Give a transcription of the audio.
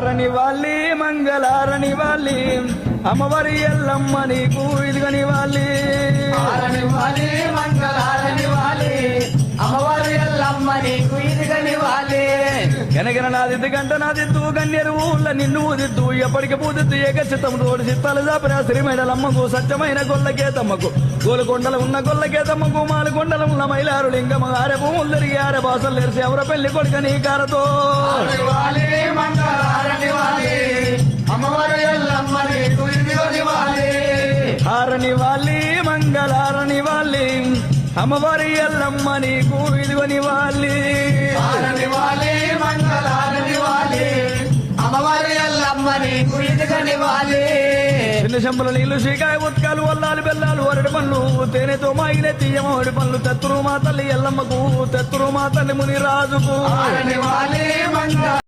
నివాళి మంగళారని వాళ్ళి అమ్మవారి ఎల్లమ్మ నీకు ఇదిగని వాళ్ళి నివాళి మంగళారని వాలి అమ్మవారి ఎల్లమ్మ నీకు ఇదిగని వాలి గనగన నాదిద్దు గంట నాదిద్దు గన్నేరు ఊళ్ళ నిన్ను ఊదిద్దు ఎప్పటికి పూదిద్దు ఏకచిత్తం తోడు చిత్తాలు జాపిన శ్రీమైనలమ్మకు సత్యమైన గొల్లకే తమ్మకు గోలుకొండలు ఉన్న గొల్లకే తమ్మకు మాలుకొండలు ఉన్న మైలారు లింగమ్మ ఆరె భూములు తిరిగి ఆరె బాసలు తెరిచి ఎవర పెళ్లి కొడుక నీ కారతో నివాళి మంగళారని వాలి అమ్మవారి ఎల్లమ్మ నీకు ఇదిగని వాలి ఆరని వాళ్ళి మంగళారని వాళ్ళి అమ్మవారి ఎల్లమ్మ నీకు ఇదిగని వాళ్ళి నివాళి మంగళారని వాలి అమ్మవారి ఎల్లమ్మ నీకు ఇదిగని వాలి చిన్న శంబల నీళ్లు శ్రీకాయ ఉత్కాలు వల్లాలు బెల్లాలు అరటి పండ్లు తేనెతో మాగిన తీయమ అరటి పండ్లు తెత్తురు మా తల్లి ఎల్లమ్మకు తెత్తురు మా తల్లి ముని రాజుకు నివాళి మంగళ